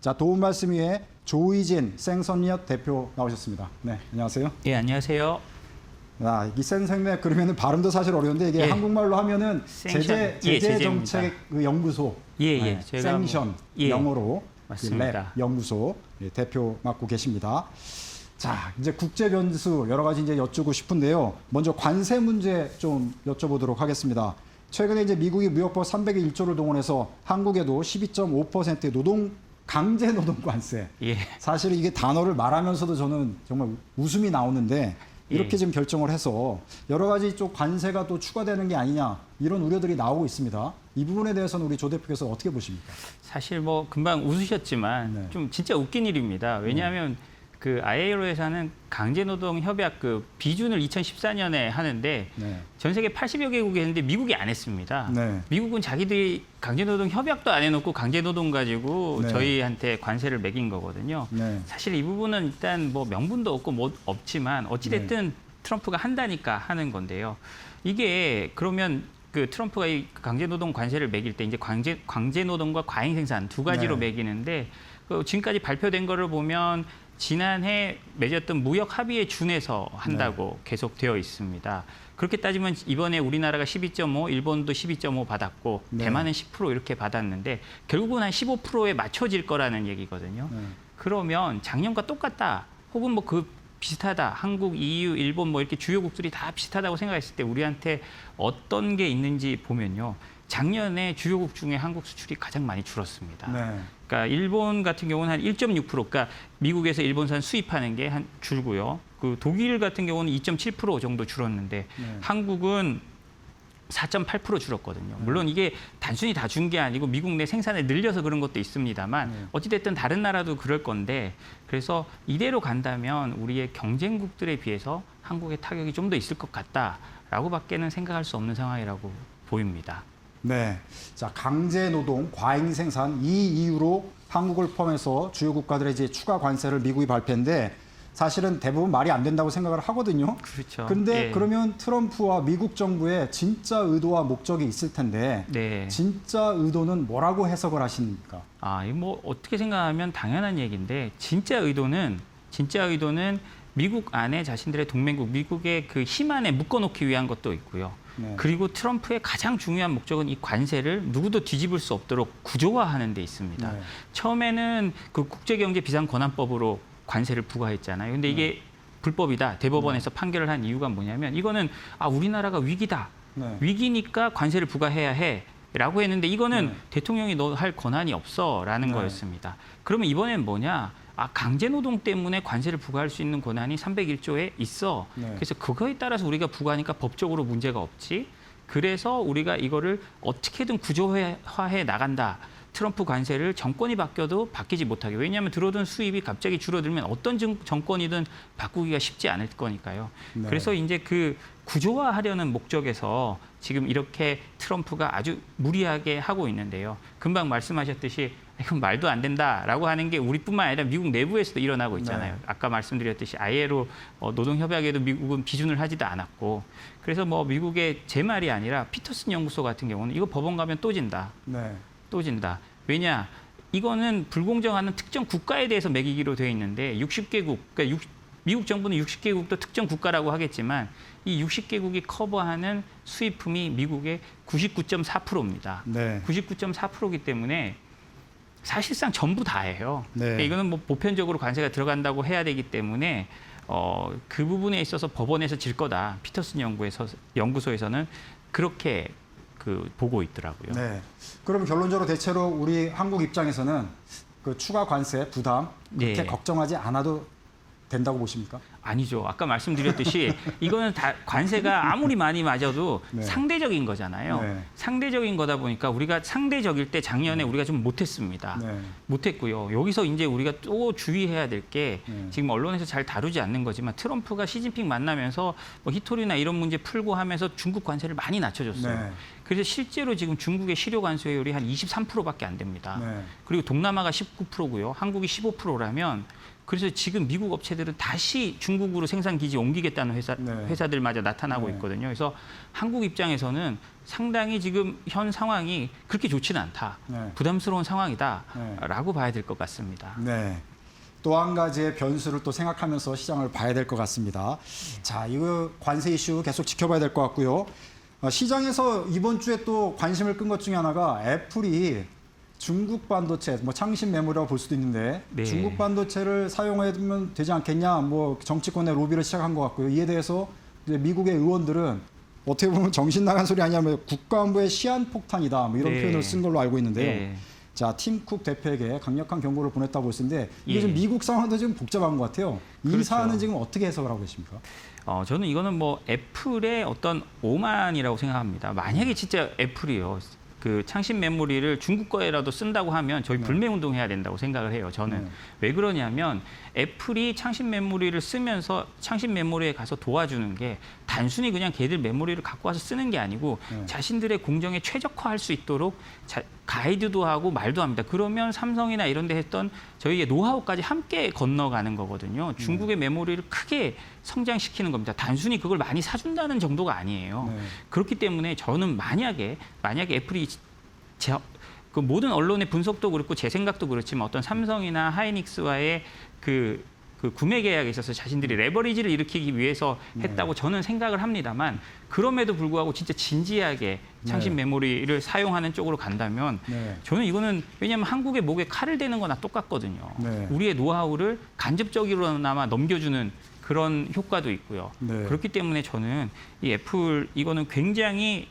자, 도움 말씀 위에 조의진 생선협 대표 나오셨습니다. 네, 안녕하세요. 예, 안녕하세요. 아, 이 생선협 그러면은 발음도 사실 어려운데 이게 예. 한국말로 하면은 생션. 제재정책 그 연구소. 예. 제가 생션 예. 영어로 맞습니다. 랩 연구소 대표 맡고 계십니다. 자, 이제 국제 변수 여러 가지 이제 여쭈고 싶은데요. 먼저 관세 문제 좀 여쭤보도록 하겠습니다. 최근에 이제 미국이 무역법 301조를 동원해서 한국에도 12.5%의 강제 노동 관세. 예. 사실 이게 단어를 말하면서도 저는 정말 웃음이 나오는데 이렇게 예. 지금 결정을 해서 여러 가지 쪽 관세가 또 추가되는 게 아니냐 이런 우려들이 나오고 있습니다. 이 부분에 대해서는 우리 조 대표께서 어떻게 보십니까? 사실 뭐 금방 웃으셨지만 네. 좀 진짜 웃긴 일입니다. 왜냐하면 그 ILO에서는 강제노동 협약 그 비준을 2014년에 하는데 네. 전 세계 80여 개국이 했는데 미국이 안 했습니다. 네. 미국은 자기들이 강제노동 협약도 안 해놓고 강제노동 가지고 네. 저희한테 관세를 매긴 거거든요. 네. 사실 이 부분은 일단 뭐 명분도 없고 뭐 없지만 어찌됐든 트럼프가 한다니까 하는 건데요. 이게 그러면 그 트럼프가 이 강제노동 관세를 매길 때 이제 강제노동과 과잉생산 두 가지로 네. 매기는데 그 지금까지 발표된 거를 보면 지난해 맺었던 무역 합의에 준해서 한다고 계속 되어 있습니다. 그렇게 따지면 이번에 우리나라가 12.5, 일본도 12.5 받았고 네. 대만은 10% 이렇게 받았는데 결국은 한 15%에 맞춰질 거라는 얘기거든요. 네. 그러면 작년과 똑같다 혹은 뭐 그 비슷하다. 한국, EU, 일본 뭐 이렇게 주요국들이 다 비슷하다고 생각했을 때 우리한테 어떤 게 있는지 보면요. 작년에 주요국 중에 한국 수출이 가장 많이 줄었습니다. 네. 그러니까 일본 같은 경우는 한 1.6%, 그러니까 미국에서 일본산 수입하는 게 한 줄고요. 그 독일 같은 경우는 2.7% 정도 줄었는데 네. 한국은 4.8% 줄었거든요. 물론 이게 단순히 다 준 게 아니고 미국 내 생산을 늘려서 그런 것도 있습니다만 어찌됐든 다른 나라도 그럴 건데 그래서 이대로 간다면 우리의 경쟁국들에 비해서 한국의 타격이 좀 더 있을 것 같다라고밖에는 생각할 수 없는 상황이라고 보입니다. 네. 자, 강제 노동, 과잉 생산 이 이유로 한국을 포함해서 주요 국가들의 이제 추가 관세를 미국이 발표했는데 사실은 대부분 말이 안 된다고 생각을 하거든요. 그렇죠. 근데 예. 그러면 트럼프와 미국 정부의 진짜 의도와 목적이 있을 텐데 네. 진짜 의도는 뭐라고 해석을 하십니까? 아, 이 뭐 어떻게 생각하면 당연한 얘기인데 진짜 의도는 미국 안에 자신들의 동맹국, 미국의 그 힘 안에 묶어놓기 위한 것도 있고요. 네. 그리고 트럼프의 가장 중요한 목적은 이 관세를 누구도 뒤집을 수 없도록 구조화하는 데 있습니다. 네. 처음에는 그 국제경제비상권한법으로 관세를 부과했잖아요. 근데 이게 불법이다. 대법원에서 판결을 한 이유가 뭐냐면 이거는 우리나라가 위기다. 네. 위기니까 관세를 부과해야 해. 라고 했는데 이거는 대통령이 너 할 권한이 없어라는 네. 거였습니다. 그러면 이번엔 뭐냐? 강제노동 때문에 관세를 부과할 수 있는 권한이 301조에 있어. 네. 그래서 그거에 따라서 우리가 부과하니까 법적으로 문제가 없지. 그래서 우리가 이거를 어떻게든 구조화해 나간다. 트럼프 관세를 정권이 바뀌어도 바뀌지 못하게. 왜냐하면 들어오던 수입이 갑자기 줄어들면 어떤 정권이든 바꾸기가 쉽지 않을 거니까요. 네. 그래서 이제 그 구조화하려는 목적에서 지금 이렇게 트럼프가 아주 무리하게 하고 있는데요. 금방 말씀하셨듯이 이건 말도 안 된다라고 하는 게 우리뿐만 아니라 미국 내부에서도 일어나고 있잖아요. 네. 아까 말씀드렸듯이 ILO 노동협약에도 미국은 비준을 하지도 않았고 그래서 뭐 미국의 제 말이 아니라 피터슨 연구소 같은 경우는 이거 법원 가면 또 진다. 네. 또 진다. 왜냐? 이거는 불공정한 특정 국가에 대해서 매기기로 되어 있는데 60개국, 그러니까 미국 정부는 60개국도 특정 국가라고 하겠지만 이 60개국이 커버하는 수입품이 미국의 99.4%입니다. 네. 99.4%이기 때문에 사실상 전부 다예요. 네. 그러니까 이거는 뭐 보편적으로 관세가 들어간다고 해야 되기 때문에 그 부분에 있어서 법원에서 질 거다. 피터슨 연구소에서는 그렇게 보고 있더라고요. 네. 그럼 결론적으로 대체로 우리 한국 입장에서는 그 추가 관세 부담 그렇게 네. 걱정하지 않아도 된다고 보십니까? 아니죠. 아까 말씀드렸듯이 이거는 다 관세가 아무리 많이 맞아도 네. 상대적인 거잖아요. 네. 상대적인 거다 보니까 우리가 상대적일 때 작년에 우리가 좀 못했습니다. 네. 못했고요. 여기서 이제 우리가 또 주의해야 될 게 네. 지금 언론에서 잘 다루지 않는 거지만 트럼프가 시진핑 만나면서 뭐 히토리나 이런 문제 풀고 하면서 중국 관세를 많이 낮춰줬어요. 네. 그래서 실제로 지금 중국의 실효 관세율이 한 23%밖에 안 됩니다. 네. 그리고 동남아가 19%고요. 한국이 15%라면 그래서 지금 미국 업체들은 다시 중국으로 생산 기지 옮기겠다는 회사들마저 나타나고 있거든요. 그래서 한국 입장에서는 상당히 지금 현 상황이 그렇게 좋지는 않다. 부담스러운 상황이다라고 봐야 될 것 같습니다. 네. 또 한 가지의 변수를 또 생각하면서 시장을 봐야 될 것 같습니다. 자, 이거 관세 이슈 계속 지켜봐야 될 것 같고요. 시장에서 이번 주에 또 관심을 끈 것 중에 하나가 애플이 중국 반도체, 뭐 창신 메모리라고 볼 수도 있는데 네. 중국 반도체를 사용하면 되지 않겠냐, 뭐 정치권의 로비를 시작한 것 같고요. 이에 대해서 이제 미국의 의원들은 어떻게 보면 정신 나간 소리 아니냐면 국가안보의 시한폭탄이다, 뭐 이런 네. 표현을 쓴 걸로 알고 있는데요. 네. 자, 팀 쿡 대표에게 강력한 경고를 보냈다고 볼 수 있는데 이게 예. 지금 미국 상황도 지금 복잡한 것 같아요. 이 그렇죠. 사안은 지금 어떻게 해석을 하고 계십니까? 저는 이거는 뭐 애플의 어떤 오만이라고 생각합니다. 만약에 진짜 애플이요. 그 창신 메모리를 중국 거에라도 쓴다고 하면 저희 불매운동 해야 된다고 생각을 해요. 저는. 왜 그러냐면 애플이 창신 메모리를 쓰면서 창신 메모리에 가서 도와주는 게 단순히 그냥 걔들 메모리를 갖고 와서 쓰는 게 아니고 자신들의 공정에 최적화할 수 있도록 가이드도 하고 말도 합니다. 그러면 삼성이나 이런 데 했던 저희의 노하우까지 함께 건너가는 거거든요. 중국의 메모리를 크게 성장시키는 겁니다. 단순히 그걸 많이 사준다는 정도가 아니에요. 그렇기 때문에 저는 만약에 애플이 그 모든 언론의 분석도 그렇고 제 생각도 그렇지만 어떤 삼성이나 하이닉스와의 그 구매 계약에 있어서 자신들이 레버리지를 일으키기 위해서 했다고 저는 생각을 합니다만 그럼에도 불구하고 진짜 진지하게 창신 메모리를 사용하는 쪽으로 간다면 저는 이거는 왜냐하면 한국의 목에 칼을 대는 거나 똑같거든요. 우리의 노하우를 간접적으로나마 넘겨주는 그런 효과도 있고요. 그렇기 때문에 저는 이 애플 이거는 굉장히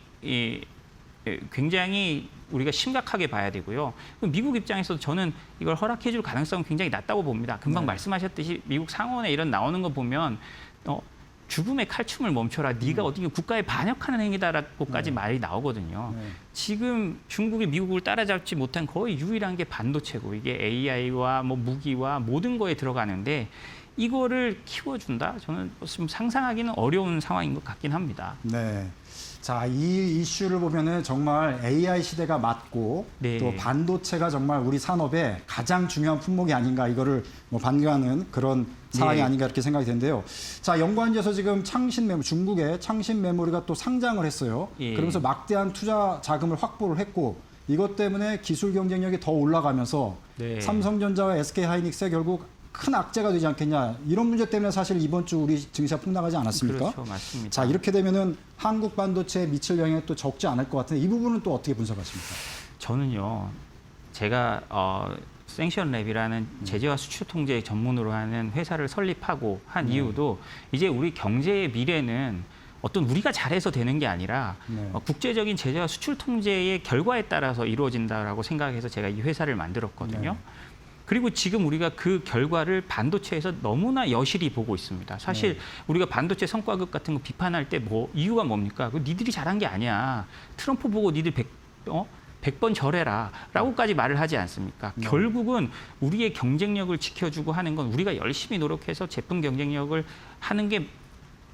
우리가 심각하게 봐야 되고요. 미국 입장에서도 저는 이걸 허락해 줄 가능성은 굉장히 낮다고 봅니다. 금방 말씀하셨듯이 미국 상원에 이런 나오는 거 보면 죽음의 칼춤을 멈춰라. 네가 어떻게 국가에 반역하는 행위다라고까지 말이 나오거든요. 지금 중국이 미국을 따라잡지 못한 거의 유일한 게 반도체고 이게 AI와 뭐 무기와 모든 거에 들어가는데 이거를 키워준다? 저는 좀 상상하기는 어려운 상황인 것 같긴 합니다. 네. 자, 이 이슈를 보면은 정말 AI 시대가 맞고 또 반도체가 정말 우리 산업의 가장 중요한 품목이 아닌가 이거를 뭐 반증하는 그런 상황이 아닌가 이렇게 생각이 되는데요. 자, 연관지에서 지금 중국의 창신 메모리가 또 상장을 했어요. 그러면서 막대한 투자 자금을 확보를 했고 이것 때문에 기술 경쟁력이 더 올라가면서 삼성전자와 SK하이닉스에 결국 큰 악재가 되지 않겠냐 이런 문제 때문에 사실 이번 주 우리 증시가 폭락하지 않았습니까? 그렇죠, 맞습니다. 자, 이렇게 되면은 한국 반도체에 미칠 영향이 또 적지 않을 것 같은데 이 부분은 또 어떻게 분석하십니까? 저는요, 제가 생션랩이라는 제재와 수출 통제 전문으로 하는 회사를 설립하고 한 이유도 이제 우리 경제의 미래는 어떤 우리가 잘해서 되는 게 아니라 국제적인 제재와 수출 통제의 결과에 따라서 이루어진다라고 생각해서 제가 이 회사를 만들었거든요. 그리고 지금 우리가 그 결과를 반도체에서 너무나 여실히 보고 있습니다. 사실 우리가 반도체 성과급 같은 거 비판할 때 뭐 이유가 뭡니까? 그 니들이 잘한 게 아니야. 트럼프 보고 니들 100번 절해라 라고까지 말을 하지 않습니까? 결국은 우리의 경쟁력을 지켜주고 하는 건 우리가 열심히 노력해서 제품 경쟁력을 하는 게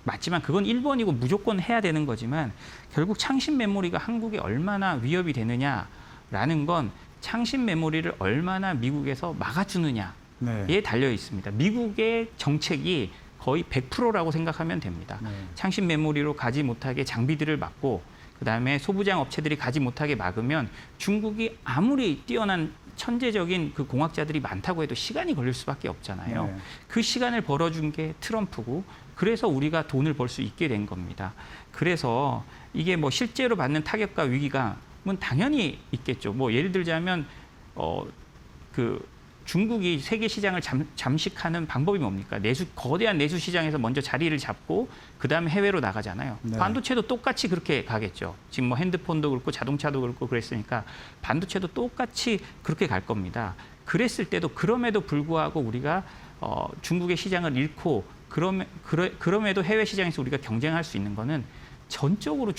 맞지만 그건 1번이고 무조건 해야 되는 거지만 결국 창신 메모리가 한국에 얼마나 위협이 되느냐라는 건 창신 메모리를 얼마나 미국에서 막아주느냐에 달려 있습니다. 미국의 정책이 거의 100%라고 생각하면 됩니다. 창신 메모리로 가지 못하게 장비들을 막고 그다음에 소부장 업체들이 가지 못하게 막으면 중국이 아무리 뛰어난 천재적인 그 공학자들이 많다고 해도 시간이 걸릴 수밖에 없잖아요. 그 시간을 벌어준 게 트럼프고 그래서 우리가 돈을 벌 수 있게 된 겁니다. 그래서 이게 뭐 실제로 받는 타격과 위기가 당연히 있겠죠. 뭐 예를 들자면 그 중국이 세계 시장을 잠식하는 방법이 뭡니까? 거대한 내수 시장에서 먼저 자리를 잡고 그다음에 해외로 나가잖아요. 반도체도 똑같이 그렇게 가겠죠. 지금 뭐 핸드폰도 그렇고 자동차도 그렇고 그랬으니까 반도체도 똑같이 그렇게 갈 겁니다. 그랬을 때도 그럼에도 불구하고 우리가 중국의 시장을 잃고 그럼에도 해외 시장에서 우리가 경쟁할 수 있는 거는 전적으로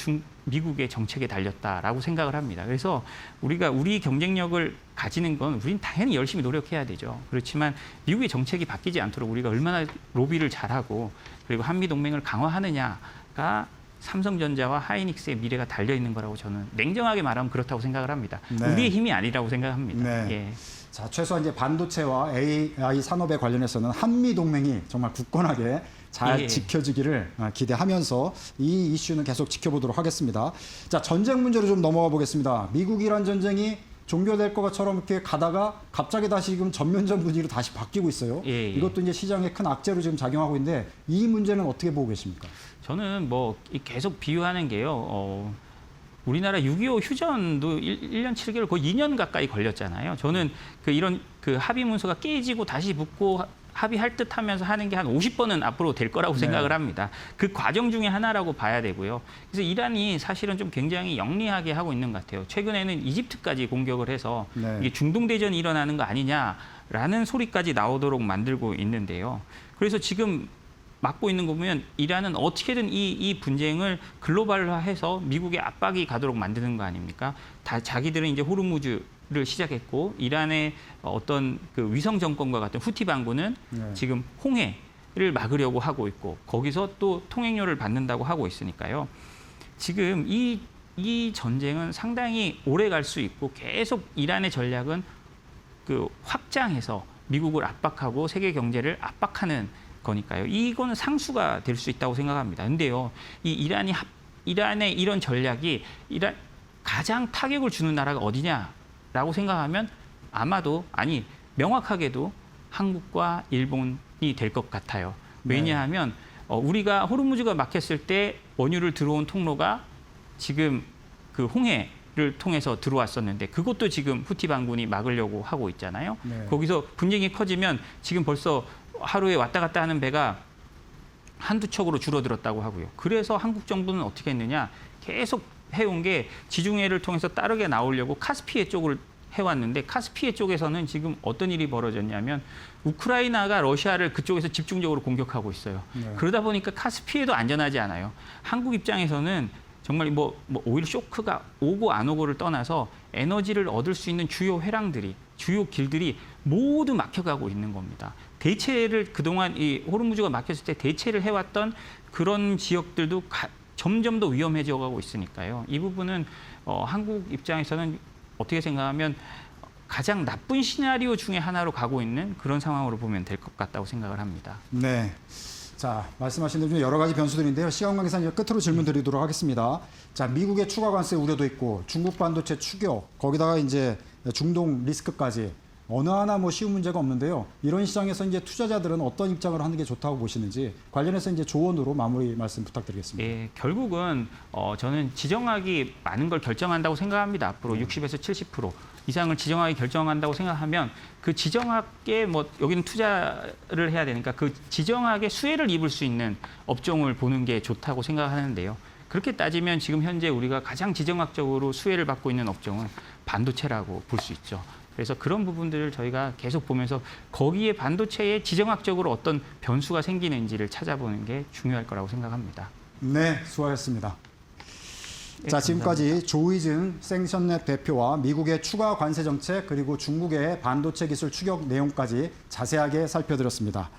미국의 정책에 달렸다라고 생각을 합니다. 그래서 우리 경쟁력을 가지는 건 우리는 당연히 열심히 노력해야 되죠. 그렇지만 미국의 정책이 바뀌지 않도록 우리가 얼마나 로비를 잘하고 그리고 한미 동맹을 강화하느냐가 삼성전자와 하이닉스의 미래가 달려 있는 거라고 저는 냉정하게 말하면 그렇다고 생각을 합니다. 네. 우리의 힘이 아니라고 생각합니다. 네. 예. 자, 최소한 이제 반도체와 AI 산업에 관련해서는 한미 동맹이 정말 굳건하게 잘 예. 지켜지기를 기대하면서 이 이슈는 계속 지켜보도록 하겠습니다. 자, 전쟁 문제로 좀 넘어가 보겠습니다. 미국-이란 전쟁이 종료될 것처럼 이렇게 가다가 갑자기 다시 지금 전면전 분위기로 다시 바뀌고 있어요. 예. 이것도 이제 시장에 큰 악재로 지금 작용하고 있는데 이 문제는 어떻게 보고 계십니까? 저는 뭐 계속 비유하는 게요. 우리나라 6.25 휴전도 1년 7개월 거의 2년 가까이 걸렸잖아요. 저는 이런 합의 문서가 깨지고 다시 붙고 합의할 듯 하면서 하는 게 한 50번은 앞으로 될 거라고 생각을 합니다. 그 과정 중에 하나라고 봐야 되고요. 그래서 이란이 사실은 좀 굉장히 영리하게 하고 있는 것 같아요. 최근에는 이집트까지 공격을 해서 네. 이게 중동대전이 일어나는 거 아니냐라는 소리까지 나오도록 만들고 있는데요. 그래서 지금 막고 있는 거 보면 이란은 어떻게든 이 분쟁을 글로벌화해서 미국의 압박이 가도록 만드는 거 아닙니까? 자기들은 이제 호르무즈를 시작했고 이란의 어떤 그 위성 정권과 같은 후티 반군은 네. 지금 홍해를 막으려고 하고 있고 거기서 또 통행료를 받는다고 하고 있으니까요. 지금 이 전쟁은 상당히 오래 갈 수 있고 계속 이란의 전략은 확장해서 미국을 압박하고 세계 경제를 압박하는 거니까요. 이거는 상수가 될 수 있다고 생각합니다. 근데요, 이란의 이런 전략이 가장 타격을 주는 나라가 어디냐라고 생각하면 아마도 명확하게도 한국과 일본이 될 것 같아요. 왜냐하면 우리가 호르무즈가 막혔을 때 원유를 들어온 통로가 지금 그 홍해를 통해서 들어왔었는데 그것도 지금 후티 반군이 막으려고 하고 있잖아요. 네. 거기서 분쟁이 커지면 지금 벌써 하루에 왔다 갔다 하는 배가 한두 척으로 줄어들었다고 하고요. 그래서 한국 정부는 어떻게 했느냐. 계속 해온 게 지중해를 통해서 따르게 나오려고 카스피해 쪽을 해왔는데 카스피해 쪽에서는 지금 어떤 일이 벌어졌냐면 우크라이나가 러시아를 그쪽에서 집중적으로 공격하고 있어요. 네. 그러다 보니까 카스피해도 안전하지 않아요. 한국 입장에서는 정말 뭐 오일 쇼크가 오고 안 오고를 떠나서 에너지를 얻을 수 있는 주요 회랑들이 주요 길들이 모두 막혀가고 있는 겁니다. 대체를 그동안 이 호르무즈가 막혔을 때 대체를 해왔던 그런 지역들도 점점 더 위험해져 가고 있으니까요. 이 부분은 한국 입장에서는 어떻게 생각하면 가장 나쁜 시나리오 중에 하나로 가고 있는 그런 상황으로 보면 될 것 같다고 생각을 합니다. 네. 자, 말씀하신 대로 여러 가지 변수들인데요. 시간 관계상 이제 끝으로 질문 드리도록 하겠습니다. 자, 미국의 추가 관세 우려도 있고 중국 반도체 추격, 거기다가 이제 중동 리스크까지 어느 하나 쉬운 문제가 없는데요. 이런 시장에서 이제 투자자들은 어떤 입장을 하는 게 좋다고 보시는지 관련해서 이제 조언으로 마무리 말씀 부탁드리겠습니다. 예, 결국은 저는 지정학이 많은 걸 결정한다고 생각합니다. 앞으로 60에서 70% 이상을 지정학이 결정한다고 생각하면 그 지정학에 여기는 투자를 해야 되니까 그 지정학에 수혜를 입을 수 있는 업종을 보는 게 좋다고 생각하는데요. 그렇게 따지면 지금 현재 우리가 가장 지정학적으로 수혜를 받고 있는 업종은 반도체라고 볼 수 있죠. 그래서 그런 부분들을 저희가 계속 보면서 거기에 반도체에 지정학적으로 어떤 변수가 생기는지를 찾아보는 게 중요할 거라고 생각합니다. 네, 수고하셨습니다. 네, 자, 감사합니다. 지금까지 조이즌 생션넷 대표와 미국의 추가 관세 정책 그리고 중국의 반도체 기술 추격 내용까지 자세하게 살펴드렸습니다.